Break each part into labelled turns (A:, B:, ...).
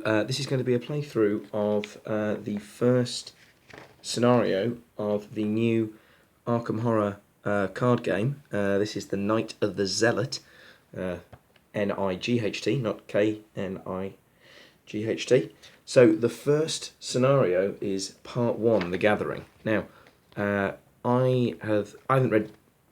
A: this is going to be a playthrough of the first scenario of the new Arkham Horror card game. This is the Night of the Zealot, N-I-G-H-T, not K-N-I-G-H-T. So the first scenario is part 1, The Gathering. Now, I haven't read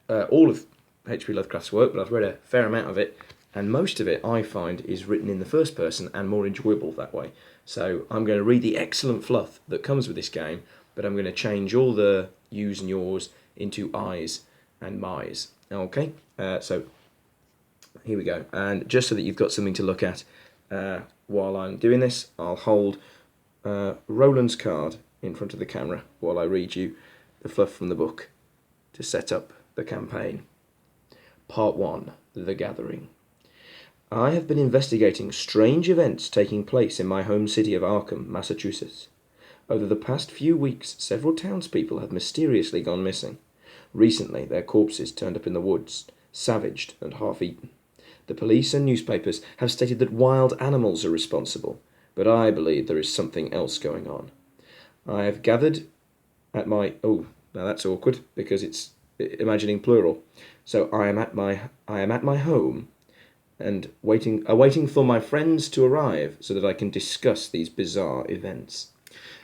A: all of H.P. Lovecraft's work, but I've read a fair amount of it, and most of it I find is written in the first person and more enjoyable that way. So I'm going to read the excellent fluff that comes with this game, but I'm going to change all the yous and yours into I's and my's. Okay, so here we go. And just so that you've got something to look at while I'm doing this, I'll hold Roland's card in front of the camera while I read you the fluff from the book to set up the campaign. Part 1, The Gathering. I have been investigating strange events taking place in my home city of Arkham, Massachusetts. Over the past few weeks, several townspeople have mysteriously gone missing. Recently, their corpses turned up in the woods, savaged and half-eaten. The police and newspapers have stated that wild animals are responsible, but I believe there is something else going on. I have gathered at my... Oh, now that's awkward, because it's imagining plural. So I am at my home and awaiting for my friends to arrive so that I can discuss these bizarre events.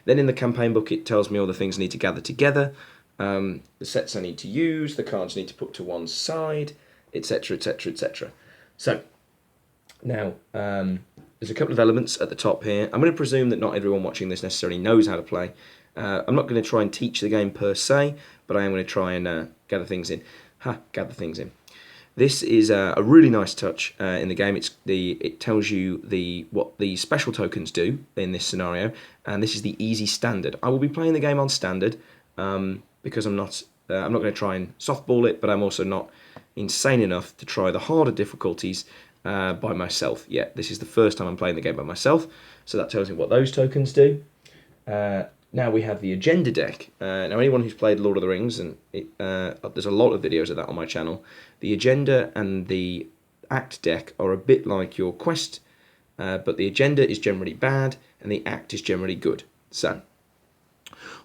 A: Then in the campaign book it tells me all the things I need to gather together, the sets I need to use, the cards I need to put to one side, etc, etc, etc. So, now, there's a couple of elements at the top here. I'm going to presume that not everyone watching this necessarily knows how to play. I'm not going to try and teach the game per se, but I am going to try and gather things in. Gather things in. This is a really nice touch in the game. It tells you what the special tokens do in this scenario, and this is the easy standard. I will be playing the game on standard because I'm not going to try and softball it, but I'm also not insane enough to try the harder difficulties by myself yet. This is the first time I'm playing the game by myself, so that tells me what those tokens do. Now we have the agenda deck. Now anyone who's played Lord of the Rings, and there's a lot of videos of that on my channel, the agenda and the act deck are a bit like your quest, but the agenda is generally bad and the act is generally good. So,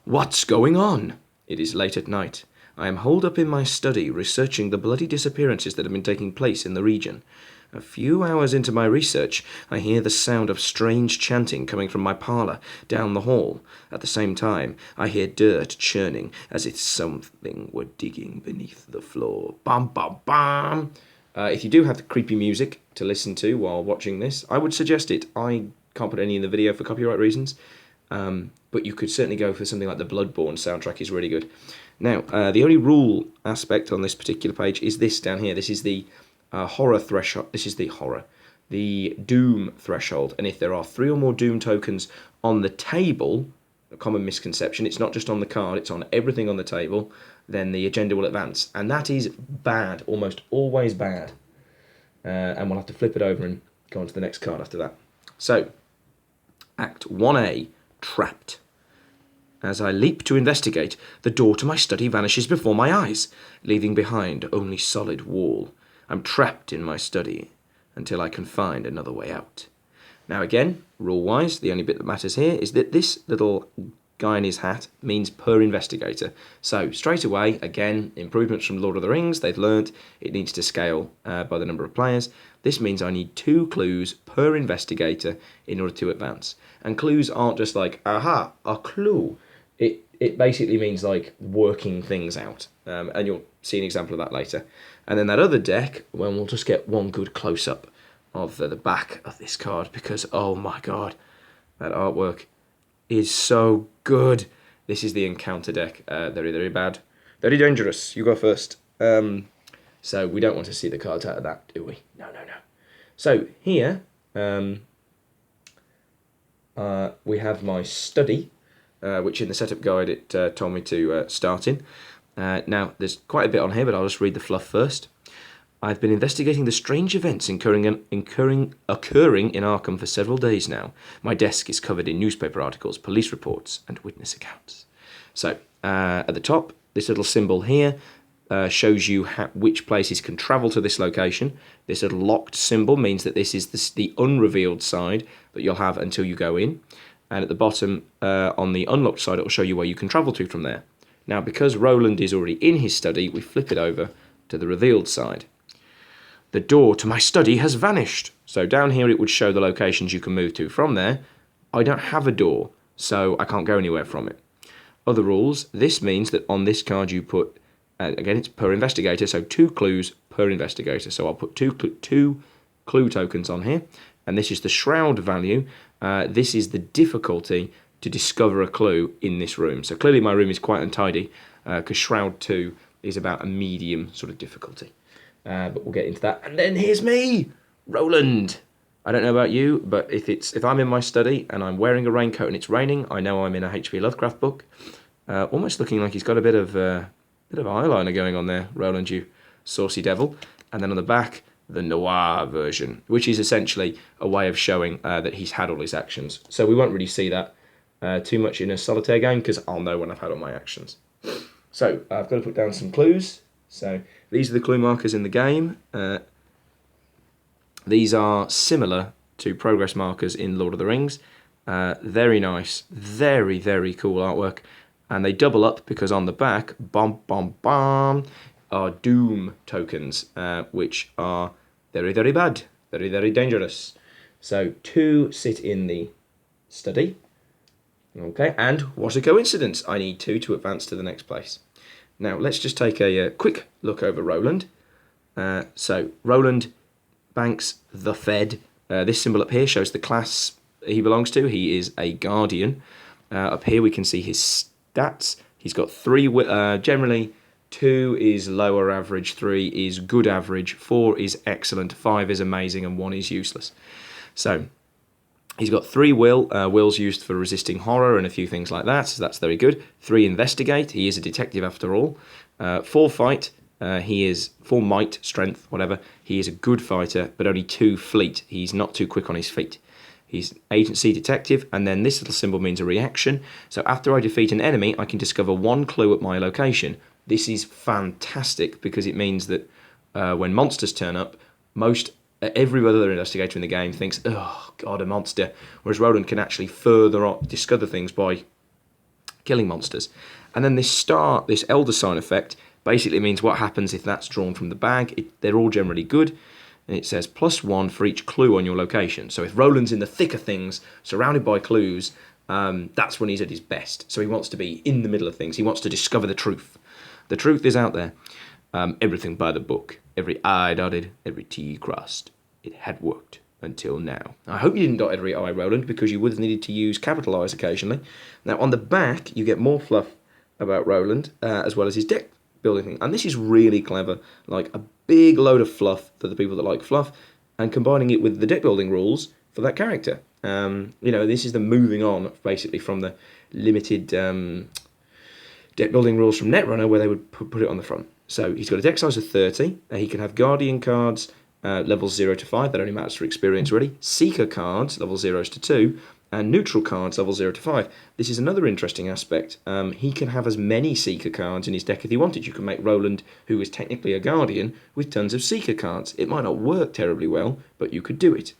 A: what's going on? It is late at night. I am holed up in my study researching the bloody disappearances that have been taking place in the region. A few hours into my research, I hear the sound of strange chanting coming from my parlour down the hall. At the same time, I hear dirt churning as if something were digging beneath the floor. Bam, bam, bam! If you do have the creepy music to listen to while watching this, I would suggest it. I can't put any in the video for copyright reasons, but you could certainly go for something like the Bloodborne soundtrack is really good. Now, the only rule aspect on this particular page is this down here. This is the horror threshold. This is the doom threshold, and if there are 3 or more doom tokens on the table, a common misconception, it's not just on the card, it's on everything on the table, then the agenda will advance, and that is bad, almost always bad. And we'll have to flip it over and go on to the next card after that. So, Act 1A, Trapped. As I leap to investigate, the door to my study vanishes before my eyes, leaving behind only solid wall. I'm trapped in my study until I can find another way out. Now again, rule-wise, the only bit that matters here is that this little guy in his hat means per investigator. So straight away, again, improvements from Lord of the Rings, they've learnt it needs to scale by the number of players. This means I need 2 clues per investigator in order to advance. And clues aren't just like, aha, a clue. It basically means like working things out, and you'll see an example of that later. And then that other deck, well, we'll just get one good close-up of the back of this card, because, oh my god, that artwork is so good. This is the encounter deck. Very, very bad. Very dangerous. You go first. So we don't want to see the cards out of that, do we? No, no, no. So here, we have my study, which in the setup guide it told me to start in. Now, there's quite a bit on here, but I'll just read the fluff first. I've been investigating the strange events occurring in Arkham for several days now. My desk is covered in newspaper articles, police reports, and witness accounts. So, at the top, this little symbol here shows you which places can travel to this location. This little locked symbol means that this is the unrevealed side that you'll have until you go in. And at the bottom, on the unlocked side, it will show you where you can travel to from there. Now, because Roland is already in his study, we flip it over to the revealed side. The door to my study has vanished. So down here, it would show the locations you can move to from there. I don't have a door, so I can't go anywhere from it. Other rules, this means that on this card you put, again, it's per investigator, so 2 clues per investigator. So I'll put two clue tokens on here, and this is the shroud value. This is the difficulty to discover a clue in this room. So clearly my room is quite untidy, because shroud 2 is about a medium sort of difficulty. But we'll get into that. And then here's me, Roland. I don't know about you, but if I'm in my study and I'm wearing a raincoat and it's raining, I know I'm in a H.P. Lovecraft book. Almost looking like he's got a bit of eyeliner going on there, Roland, you saucy devil. And then on the back, the noir version, which is essentially a way of showing that he's had all his actions. So we won't really see that too much in a solitaire game, because I'll know when I've had all my actions. So I've got to put down some clues. So these are the clue markers in the game. These are similar to progress markers in Lord of the Rings. Very nice, very, very cool artwork. And they double up because on the back, are doom tokens, which are very, very bad, very, very dangerous. So 2 sit in the study. Okay, and what a coincidence. I need 2 to advance to the next place. Now, let's just take a quick look over Roland. So Roland Banks the Fed. This symbol up here shows the class he belongs to. He is a guardian. Up here we can see his stats. He's got 3, generally 2 is lower average, 3 is good average, 4 is excellent, 5 is amazing, and 1 is useless. So he's got 3 will. Will's used for resisting horror and a few things like that, so that's very good. 3 investigate. He is a detective after all. 4 fight. He is 4 might, strength, whatever. He is a good fighter, but only 2 fleet. He's not too quick on his feet. He's agency detective, and then this little symbol means a reaction. So after I defeat an enemy, I can discover 1 clue at my location. This is fantastic because it means that when monsters turn up, every other investigator in the game thinks, oh god, a monster, whereas Roland can actually further discover things by killing monsters. And then this elder sign effect basically means what happens if that's drawn from the bag. They're all generally good, and it says +1 for each clue on your location. So if Roland's in the thick of things, surrounded by clues, that's when he's at his best. So he wants to be in the middle of things. He wants to discover the truth. The truth is out there. Everything by the book. Every I dotted, every T crossed. It had worked until now. I hope you didn't dot every I, Roland, because you would have needed to use capital I's occasionally. Now, on the back, you get more fluff about Roland, as well as his deck building thing. And this is really clever. Like a big load of fluff for the people that like fluff, and combining it with the deck building rules for that character. This is the moving on, basically, from the limited deck building rules from Netrunner, where they would put it on the front. So he's got a deck size of 30. He can have Guardian cards, levels 0 to 5. That only matters for experience, really. Seeker cards, levels 0 to 2. And neutral cards, level 0 to 5. This is another interesting aspect. He can have as many Seeker cards in his deck if he wanted. You can make Roland, who is technically a Guardian, with tons of Seeker cards. It might not work terribly well, but you could do it.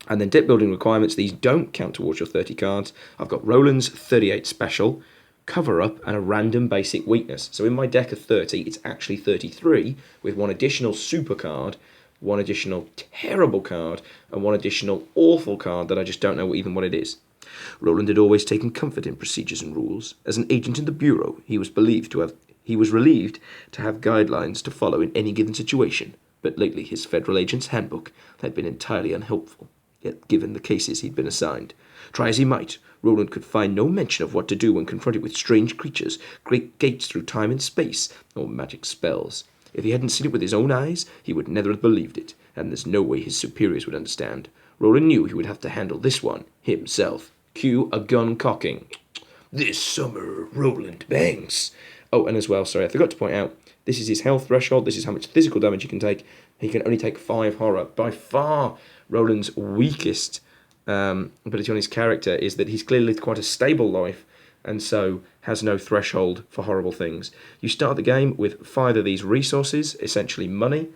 A: And then deck building requirements, these don't count towards your 30 cards. I've got Roland's 38 special, cover up, and a random basic weakness. So in my deck of 30, it's actually 33, with 1 additional super card, 1 additional terrible card, and 1 additional awful card that I just don't know even what it is. Roland had always taken comfort in procedures and rules. As an agent in the Bureau, he was relieved to have guidelines to follow in any given situation, but lately his Federal Agent's Handbook had been entirely unhelpful, yet given the cases he'd been assigned. Try as he might, Roland could find no mention of what to do when confronted with strange creatures, great gates through time and space, or magic spells. If he hadn't seen it with his own eyes, he would never have believed it, and there's no way his superiors would understand. Roland knew he would have to handle this one himself. Cue a gun cocking. This summer, Roland Banks. Oh, and as well, sorry, I forgot to point out, this is his health threshold. This is how much physical damage he can take. He can only take 5 horror. By far, Roland's weakest ability on his character is that he's clearly lived quite a stable life, and so has no threshold for horrible things. You start the game with 5 of these resources, essentially money.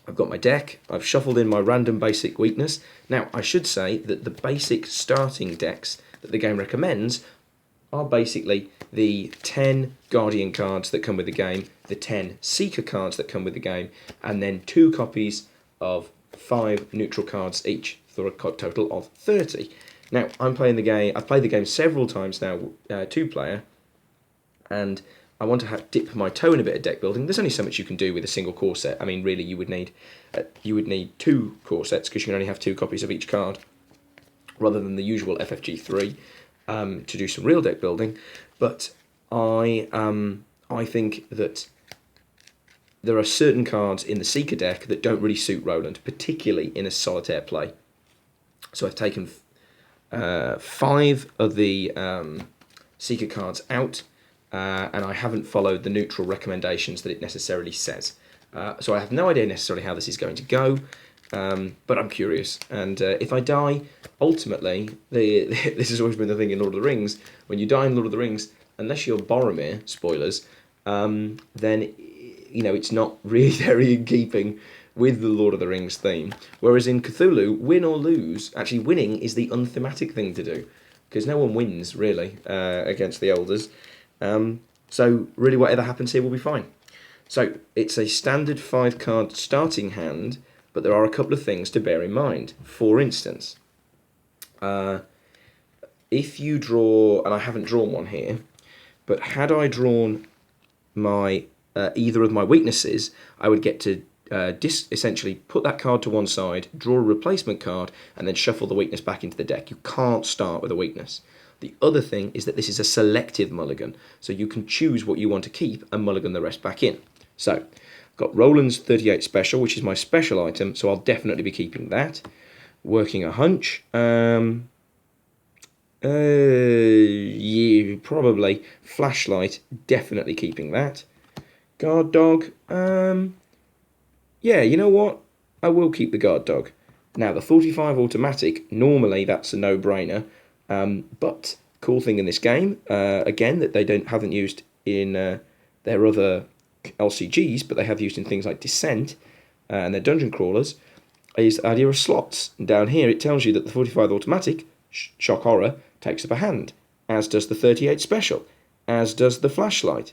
A: I've got my deck, I've shuffled in my random basic weakness. Now, I should say that the basic starting decks that the game recommends are basically the 10 Guardian cards that come with the game, the 10 Seeker cards that come with the game, and then 2 copies of 5 neutral cards each, for a total of 30. Now, I'm playing the game, I've played the game several times now, 2-player, and I want to dip my toe in a bit of deck building. There's only so much you can do with a single core set. I mean, really, you would need 2 core sets, because you can only have 2 copies of each card, rather than the usual FFG 3, to do some real deck building. But I think that there are certain cards in the Seeker deck that don't really suit Roland, particularly in a solitaire play. So I've taken 5 of the Seeker cards out, and I haven't followed the neutral recommendations that it necessarily says. So I have no idea necessarily how this is going to go, but I'm curious. And if I die, ultimately, this has always been the thing in Lord of the Rings, when you die in Lord of the Rings, unless you're Boromir, spoilers, then it's not really very in keeping with the Lord of the Rings theme. Whereas in Cthulhu, win or lose, actually winning is the unthematic thing to do, because no one wins, really, against the Elders. So really whatever happens here will be fine. So it's a standard 5-card starting hand, but there are a couple of things to bear in mind. For instance, if you draw, and I haven't drawn one here, but had I drawn my either of my weaknesses, I would get to essentially put that card to one side, draw a replacement card, and then shuffle the weakness back into the deck. You can't start with a weakness. The other thing is that this is a selective mulligan, so you can choose what you want to keep and mulligan the rest back in. So, I've got Roland's 38 special, which is my special item, so I'll definitely be keeping that. Working a hunch. Yeah, probably. Flashlight, definitely keeping that. Guard dog, yeah, you know what? I will keep the guard dog. Now, the 45 automatic, normally that's a no-brainer, but cool thing in this game, again, that they haven't used in their other LCGs, but they have used in things like Descent and their dungeon crawlers, is the idea of slots. And down here, it tells you that the 45 automatic, shock horror, takes up a hand, as does the 38 special, as does the flashlight.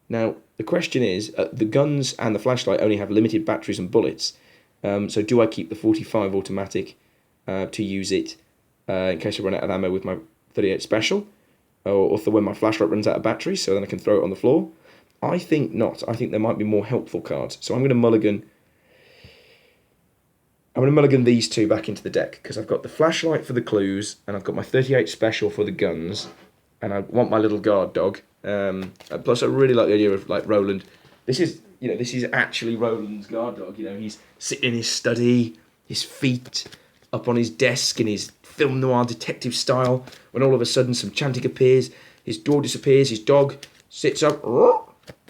A: Now, the question is, the guns and the flashlight only have limited batteries and bullets, so do I keep the 45 automatic to use it in case I run out of ammo with my 38 special, or for when my flashlight runs out of batteries, so then I can throw it on the floor? I think not. I think there might be more helpful cards, so I'm going to mulligan these 2 back into the deck, because I've got the flashlight for the clues, and I've got my 38 special for the guns, and I want my little guard dog. Plus, I really like the idea of like Roland. This is actually Roland's guard dog. He's sitting in his study, his feet up on his desk in his film noir detective style. When all of a sudden some chanting appears, his door disappears, his dog sits up.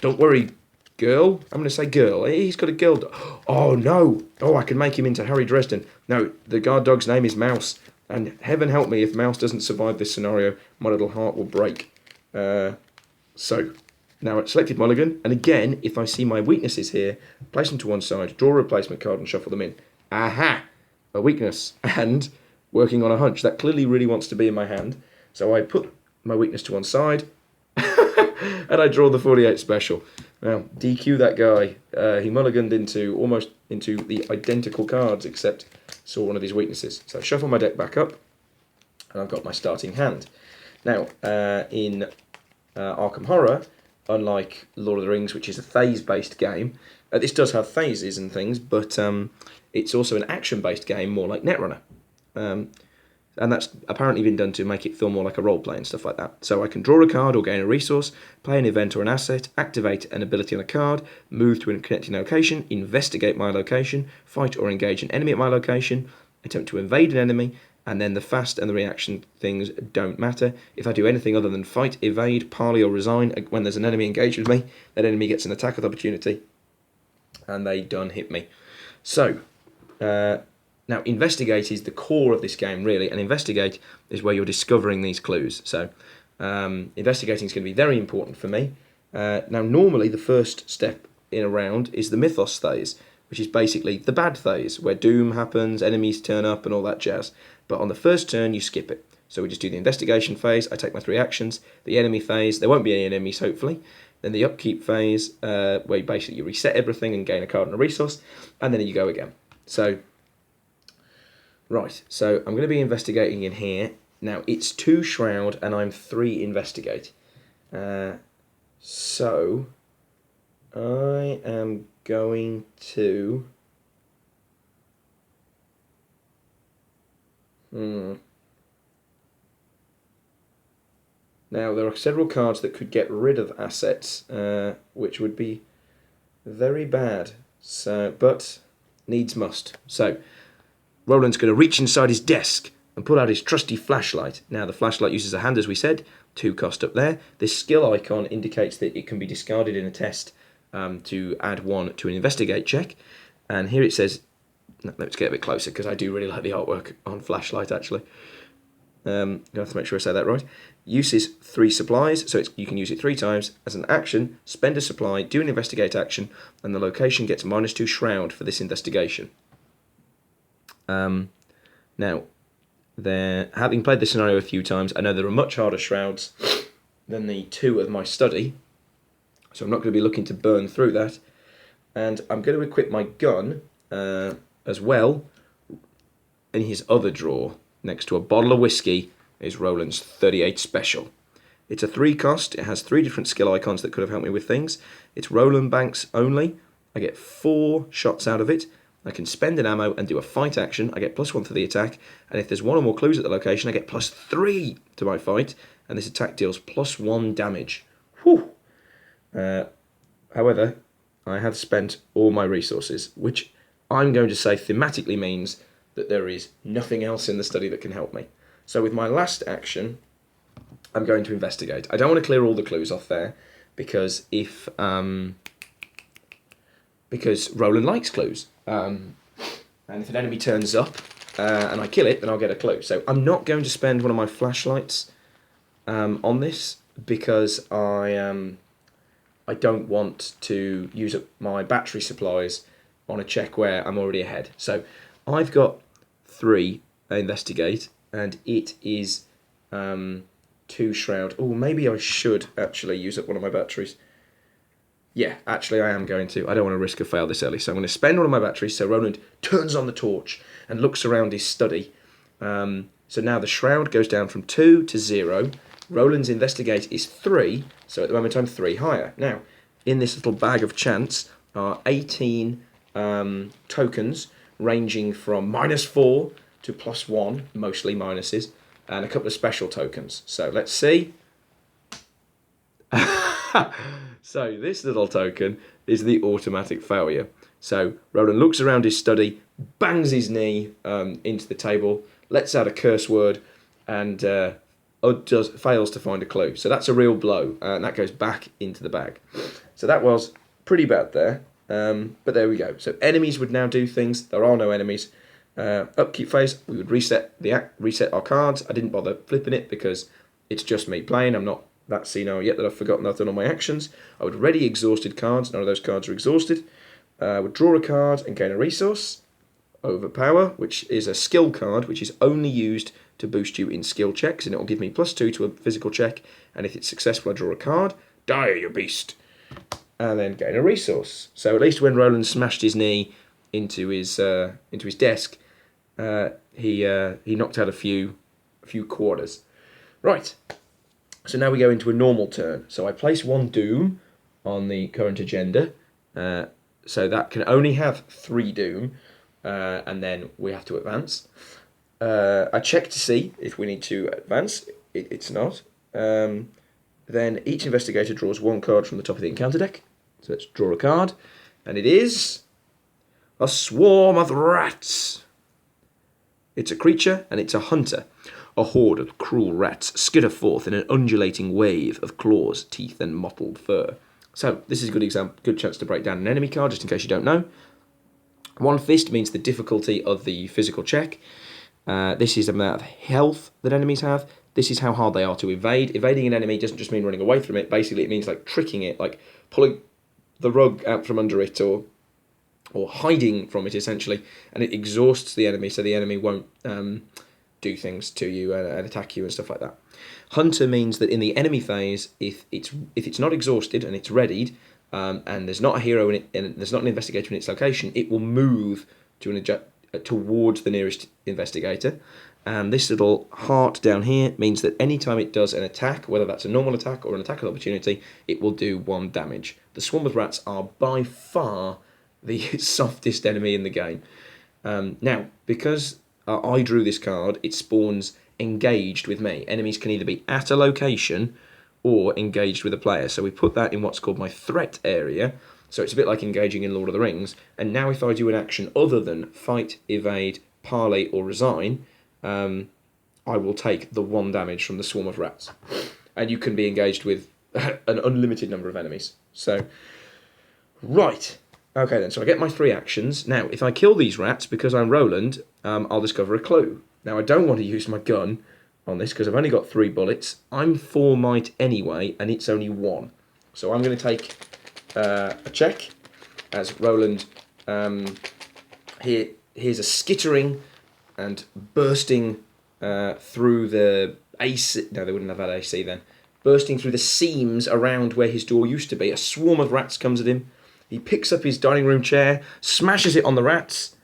A: Don't worry, girl. I'm going to say girl. He's got a girl dog. Oh no! Oh, I can make him into Harry Dresden. No, the guard dog's name is Mouse. And heaven help me if Mouse doesn't survive this scenario, my little heart will break. So, now it's selected mulligan, and again, if I see my weaknesses here, place them to one side, draw a replacement card and shuffle them in. Aha! A weakness, and working on a hunch. That clearly really wants to be in my hand, so I put my weakness to one side, and I draw the 48 special. Now, DQ that guy. He mulliganed almost into the identical cards, except saw one of these weaknesses. So I shuffle my deck back up, and I've got my starting hand. Now, in Arkham Horror, unlike Lord of the Rings, which is a phase-based game, this does have phases and things, but it's also an action-based game, more like Netrunner. And that's apparently been done to make it feel more like a roleplay and stuff like that. So I can draw a card or gain a resource, play an event or an asset, activate an ability on a card, move to a connecting location, investigate my location, fight or engage an enemy at my location, attempt to invade an enemy, and then the fast and the reaction things don't matter. If I do anything other than fight, evade, parley or resign when there's an enemy engaged with me, that enemy gets an attack with opportunity, and they done hit me. So, now Now, investigate is the core of this game, really, and investigate is where you're discovering these clues. So, investigating is going to be very important for me. Now, normally the first step in a round is the mythos phase, which is basically the bad phase, where doom happens, enemies turn up, and all that jazz. But on the first turn, you skip it. So we just do the investigation phase, I take my 3 actions, the enemy phase, there won't be any enemies, hopefully. Then the upkeep phase, where you basically reset everything and gain a card and a resource, and then you go again. So, right, so I'm going to be investigating in here. Now, it's 2 Shroud, and I'm 3 Investigate. So, I am going to... Now, there are several cards that could get rid of assets, which would be very bad. So, but needs must. So, Roland's going to reach inside his desk and pull out his trusty flashlight. Now, the flashlight uses a hand, as we said, 2 cost up there. This skill icon indicates that it can be discarded in a test to add 1 to an investigate check. And here it says, let's get a bit closer because I do really like the artwork on flashlight, actually. You have to make sure I say that right. Uses 3 supplies, so you can use it 3 times. As an action, spend a supply, do an investigate action, and the location gets -2 Shroud for this investigation. Now, having played this scenario a few times, I know there are much harder Shrouds than the 2 of my study, so I'm not going to be looking to burn through that. And I'm going to equip my gun as well in his other drawer. Next to a bottle of whiskey is Roland's 38 Special. It's a 3 cost. It has 3 different skill icons that could have helped me with things. It's Roland Banks only. I get 4 shots out of it. I can spend an ammo and do a fight action. I get +1 for the attack. And if there's 1 or more clues at the location, I get +3 to my fight. And this attack deals +1 damage. Whew. However, I have spent all my resources, which I'm going to say thematically means that there is nothing else in the study that can help me. So with my last action, I'm going to investigate. I don't want to clear all the clues off there because because Roland likes clues. And if an enemy turns up and I kill it, then I'll get a clue. So I'm not going to spend one of my flashlights on this because I don't want to use up my battery supplies on a check where I'm already ahead. So I've got 3 investigate, and it is 2 Shroud. Oh, maybe I should actually use up one of my batteries. Yeah, actually I am going to. I don't want to risk a fail this early, so I'm going to spend one of my batteries. So Roland turns on the torch and looks around his study. So now the Shroud goes down from 2 to 0. Roland's investigate is 3, so at the moment I'm 3 higher. Now, in this little bag of chance are 18 tokens, ranging from -4 to +1, mostly minuses, and a couple of special tokens. So let's see. So this little token is the automatic failure. So Roland looks around his study, bangs his knee into the table, lets out a curse word, and fails to find a clue. So that's a real blow, and that goes back into the bag. So that was pretty bad there. But there we go. So enemies would now do things. There are no enemies. Upkeep phase, we would reset our cards. I didn't bother flipping it because it's just me playing. I'm not that senile yet that I've forgotten I've done all my actions. I would ready exhausted cards. None of those cards are exhausted. I would draw a card and gain a resource. Overpower, which is a skill card, which is only used to boost you in skill checks, and it will give me +2 to a physical check. And if it's successful, I draw a card. Die, you beast! And then gain a resource. So at least when Roland smashed his knee into his desk, he knocked out a few quarters. Right. So now we go into a normal turn. So I place 1 Doom on the current agenda. So that can only have 3 Doom, and then we have to advance. I check to see if we need to advance. It's not. Then each investigator draws 1 card from the top of the encounter deck. So let's draw a card. And it is a swarm of rats. It's a creature and it's a hunter. A horde of cruel rats skitter forth in an undulating wave of claws, teeth, and mottled fur. So this is a good chance to break down an enemy card, just in case you don't know. One fist means the difficulty of the physical check. This is the amount of health that enemies have. This is how hard they are to evade. Evading an enemy doesn't just mean running away from it. Basically, it means like tricking it, like pulling the rug out from under it, or hiding from it, essentially. And it exhausts the enemy, so the enemy won't do things to you and attack you and stuff like that. Hunter means that in the enemy phase, if it's not exhausted and it's readied, and there's not a hero in it, and there's not an investigator in its location, it will move towards the nearest investigator. And this little heart down here means that anytime it does an attack, whether that's a normal attack or an attack of opportunity, it will do 1 damage. The swarm of rats are by far the softest enemy in the game. Now, because I drew this card, it spawns engaged with me. Enemies can either be at a location or engaged with a player. So we put that in what's called my threat area. So it's a bit like engaging in Lord of the Rings. And now if I do an action other than fight, evade, parley, or resign, I will take the 1 damage from the swarm of rats. And you can be engaged with an unlimited number of enemies. So, right. Okay then, so I get my 3 actions. Now, if I kill these rats, because I'm Roland, I'll discover a clue. Now, I don't want to use my gun on this, because I've only got 3 bullets. I'm 4 might anyway, and it's only 1. So I'm going to take a check as Roland. Here's a skittering and bursting through the AC. No, they wouldn't have had AC then. Bursting through the seams around where his door used to be. A swarm of rats comes at him. He picks up his dining room chair, smashes it on the rats.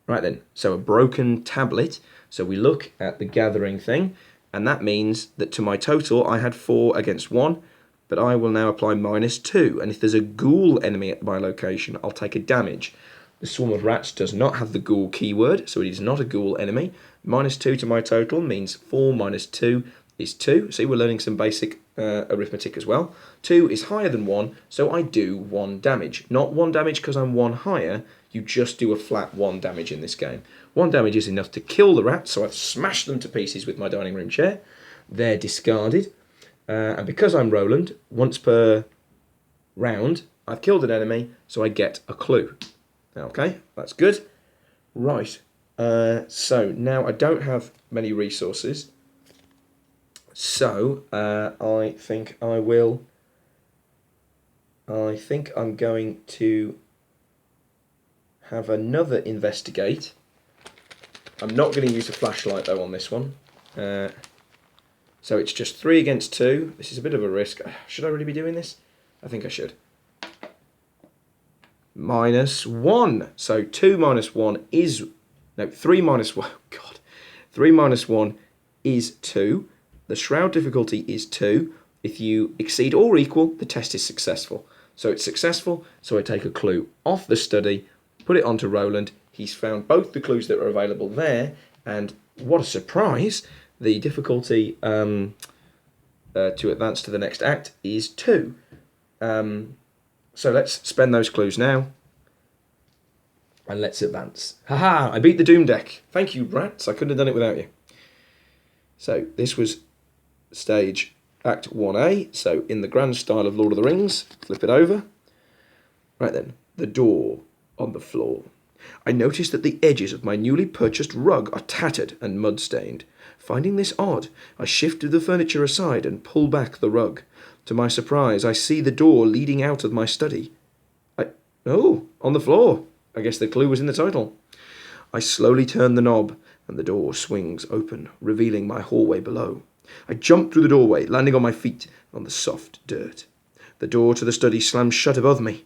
A: Right then, so a broken tablet. So we look at the gathering thing, and that means that to my total, I had 4 against 1, but I will now apply -2. And if there's a ghoul enemy at my location, I'll take a damage. The swarm of rats does not have the ghoul keyword, so it is not a ghoul enemy. -2 to my total means 4 minus 2 is 2. See, we're learning some basic arithmetic as well. 2 is higher than 1, so I do 1 damage. Not 1 damage because I'm 1 higher, you just do a flat 1 damage in this game. 1 damage is enough to kill the rats, so I've smashed them to pieces with my dining room chair. They're discarded. And because I'm Roland, once per round, I've killed an enemy, so I get a clue. Okay, that's good. Right, so now I don't have many resources. So, I think I'm going to have another investigate. I'm not going to use a flashlight though on this one. So it's just 3 against 2. This is a bit of a risk. Should I really be doing this? I think I should. -1. So 2 minus 1 is... No, 3 minus 1. God. 3 minus 1 is 2. The shroud difficulty is 2. If you exceed or equal, the test is successful. So it's successful, so I take a clue off the study, put it onto Roland. He's found both the clues that are available there, and what a surprise, the difficulty to advance to the next act is 2. So let's spend those clues now, and let's advance. Haha, I beat the Doom deck. Thank you, rats. I couldn't have done it without you. So this was stage Act 1A, so in the grand style of Lord of the Rings, flip it over. Right then, the door on the floor. I noticed that the edges of my newly purchased rug are tattered and mud-stained. Finding this odd, I shifted the furniture aside and pulled back the rug. To my surprise, I see the door leading out of my study. Oh, on the floor. I guess the clue was in the title. I slowly turn the knob, and the door swings open, revealing my hallway below. I jump through the doorway, landing on my feet on the soft dirt. The door to the study slammed shut above me.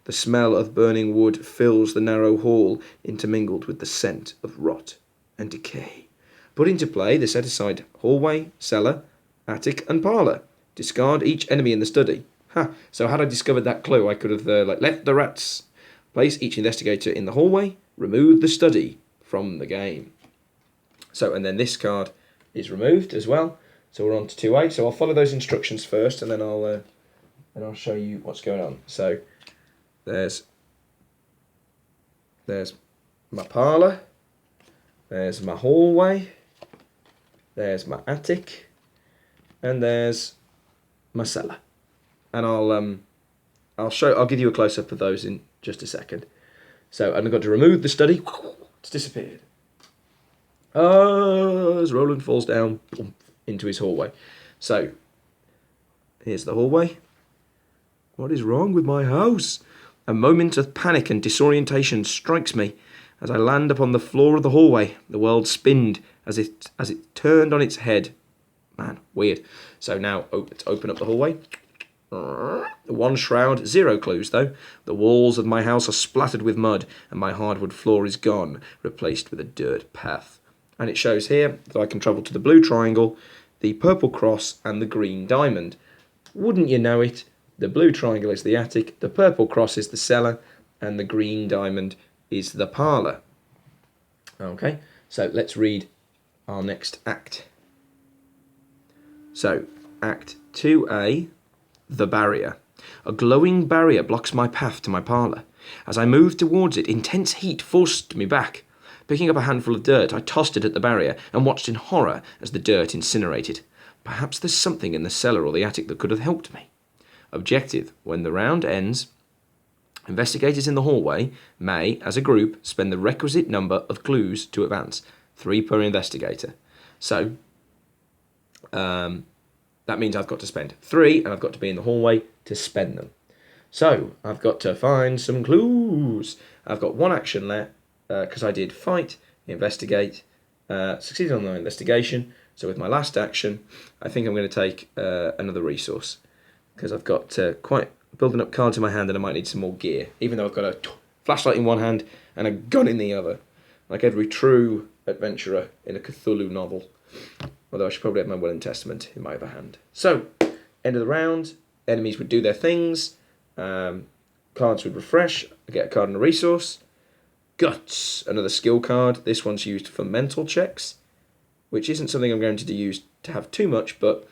A: The smell of burning wood fills the narrow hall, intermingled with the scent of rot and decay. Put into play the set-aside hallway, cellar, attic, and parlour. Discard each enemy in the study. So had I discovered that clue, I could have left the rats. Place each investigator in the hallway. Remove the study from the game. So, and then this card is removed as well. So we're on to 2A. So I'll follow those instructions first, and then I'll show you what's going on. So there's my parlour. There's my hallway. There's my attic, and there's my cellar. And I'll give you a close up of those in Just a second. So, and I've got to remove the study. It's disappeared. As Roland falls down into his hallway. So, here's the hallway. What is wrong with my house? A moment of panic and disorientation strikes me as I land upon the floor of the hallway. The world spinned as it turned on its head. Man, weird. So now let's open up the hallway. One shroud, 0 clues though. The walls of my house are splattered with mud, and my hardwood floor is gone, replaced with a dirt path. And it shows here that I can travel to the blue triangle, the purple cross, and the green diamond. Wouldn't you know it? The blue triangle is the attic, the purple cross is the cellar, and the green diamond is the parlour. Okay, so let's read our next act. So, Act 2A, The Barrier. A glowing barrier blocks my path to my parlour. As I moved towards it, intense heat forced me back. Picking up a handful of dirt, I tossed it at the barrier and watched in horror as the dirt incinerated. Perhaps there's something in the cellar or the attic that could have helped me. Objective: when the round ends, investigators in the hallway may, as a group, spend the requisite number of clues to advance, 3 per investigator. So, that means I've got to spend 3, and I've got to be in the hallway to spend them. So, I've got to find some clues. I've got 1 action left, because I did fight, investigate, succeeded on the investigation. So with my last action, I think I'm going to take another resource, because I've got quite building up cards in my hand, and I might need some more gear, even though I've got a flashlight in one hand and a gun in the other, like every true adventurer in a Cthulhu novel. Although I should probably have my Will and Testament in my other hand. So, end of the round, enemies would do their things, cards would refresh, I get a card and a resource. Guts, another skill card. This one's used for mental checks, which isn't something I'm going to use to have too much, but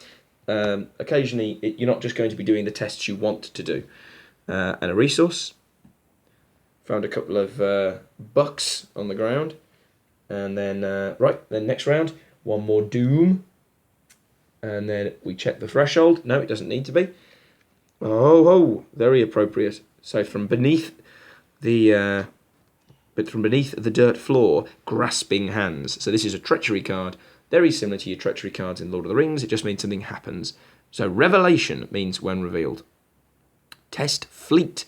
A: occasionally you're not just going to be doing the tests you want to do. And a resource. Found a couple of bucks on the ground. And then, then next round, 1 more doom. And then we check the threshold. No, it doesn't need to be. Oh, very appropriate. So from beneath the dirt floor, grasping hands. So this is a treachery card, very similar to your treachery cards in Lord of the Rings. It just means something happens. So revelation means when revealed. Test fleet,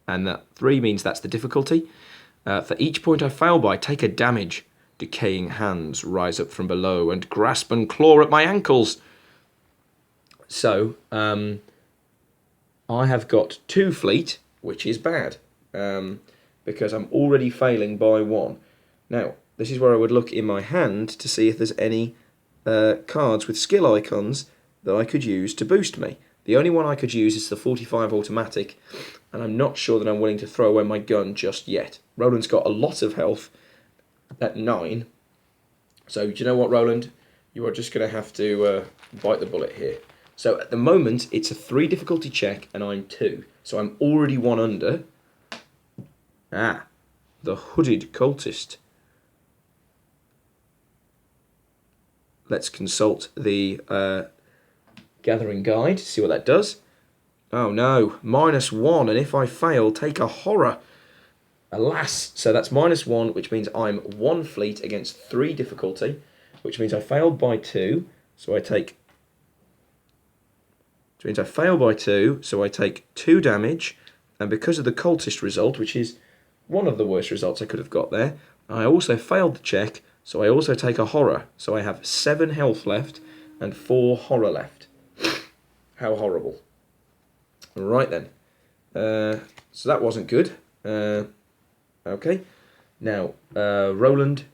A: and that 3 means that's the difficulty. For each point I fail by, take a damage. Decaying hands rise up from below and grasp and claw at my ankles. So, I have got 2 fleet, which is bad, because I'm already failing by 1. Now, this is where I would look in my hand to see if there's any cards with skill icons that I could use to boost me. The only one I could use is the 45 automatic, and I'm not sure that I'm willing to throw away my gun just yet. Roland's got a lot of health at 9. So, do you know what, Roland? You are just going to have to bite the bullet here. So, at the moment, it's a 3 difficulty check, and I'm 2. So, I'm already 1 under. The hooded cultist. Let's consult the gathering guide to see what that does. Oh no, -1, and if I fail, take a horror. Alas, so that's -1, which means I'm 1 fleet against 3 difficulty, which means I failed by 2, so I take... Which means I fail by 2, so I take 2 damage, and because of the cultist result, which is one of the worst results I could have got there, I also failed the check, so I also take a horror. So I have 7 health left and 4 horror left. How horrible. Right then. So that wasn't good. Okay. Now, Roland,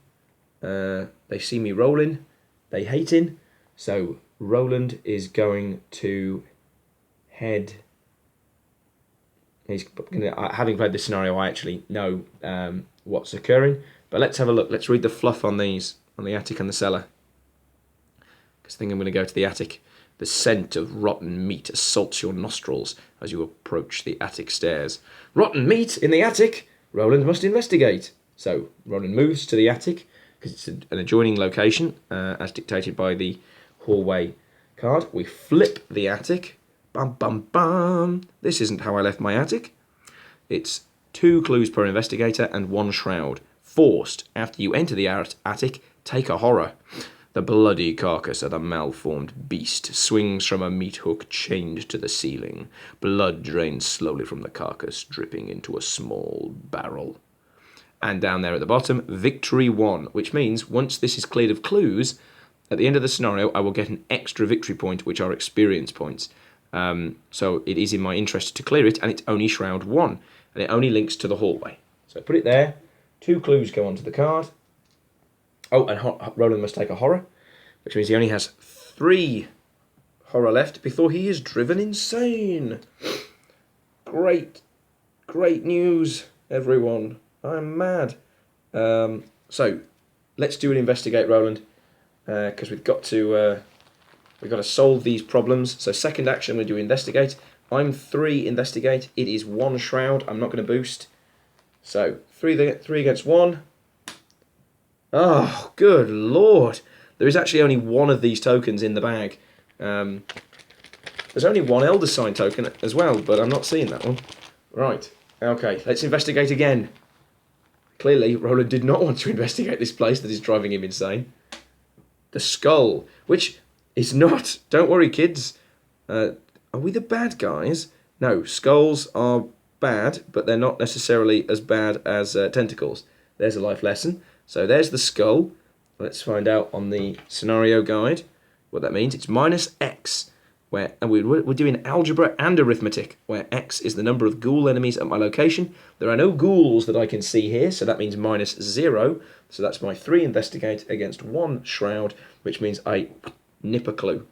A: they see me rolling. They hating. So Roland is going to head... having played this scenario, I actually know what's occurring. But let's have a look. Let's read the fluff on these, on the attic and the cellar. Because I think I'm going to go to the attic. The scent of rotten meat assaults your nostrils as you approach the attic stairs. Rotten meat in the attic? Roland must investigate. So Roland moves to the attic, because it's an adjoining location, as dictated by the hallway card. We flip the attic. Bum, bum, bum. This isn't how I left my attic. It's 2 clues per investigator, and 1 shroud. Forced. After you enter the attic, take a horror. The bloody carcass of the malformed beast swings from a meat hook chained to the ceiling. Blood drains slowly from the carcass, dripping into a small barrel. And down there at the bottom, victory 1, which means once this is cleared of clues, at the end of the scenario, I will get an extra victory point, which are experience points. So it is in my interest to clear it, and it's only shroud 1, and it only links to the hallway. So put it there. 2 clues go onto the card. Oh, and Roland must take a horror, which means he only has 3 horror left before he is driven insane. Great news, everyone. I'm mad. So let's do an investigate, Roland, because we've got to solve these problems. So second action, we do investigate. I'm 3 investigate. It is 1 shroud. I'm not going to boost. So 3 against 1. Oh, good lord. There is actually only 1 of these tokens in the bag. There's only 1 Elder Sign token as well, but I'm not seeing that one. Right. Okay, let's investigate again. Clearly, Roland did not want to investigate this place that is driving him insane. The skull, which is not... Don't worry, kids. Are we the bad guys? No, skulls are bad, but they're not necessarily as bad as tentacles. There's a life lesson. So there's the skull. Let's find out on the scenario guide what that means. It's minus X, and we're doing algebra and arithmetic, where X is the number of ghoul enemies at my location. There are no ghouls that I can see here, so that means minus 0. So that's my 3 investigate against 1 shroud, which means I nip a clue.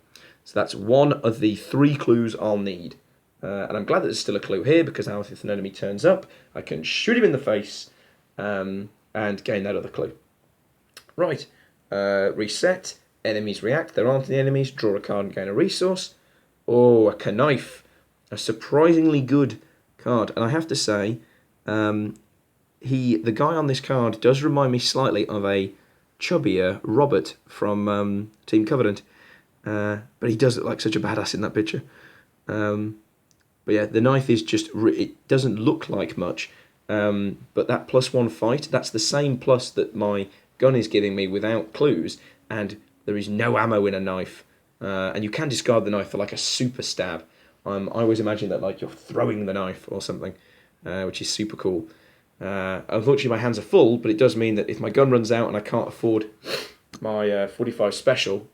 A: So that's 1 of the 3 clues I'll need. And I'm glad that there's still a clue here, because now if an enemy turns up, I can shoot him in the face and gain that other clue. Right, reset, enemies react, there aren't any enemies, draw a card and gain a resource. Oh, a knife, a surprisingly good card. And I have to say, the guy on this card does remind me slightly of a chubbier Robert from Team Covenant. But he does look like such a badass in that picture. But yeah, the knife is just, it doesn't look like much. But that +1 fight, that's the same plus that my gun is giving me without clues, and there is no ammo in a knife. And you can discard the knife for like a super stab. I always imagine that like you're throwing the knife or something, which is super cool. Unfortunately, my hands are full, but it does mean that if my gun runs out and I can't afford my 45 special,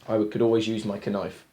A: I could always use my knife.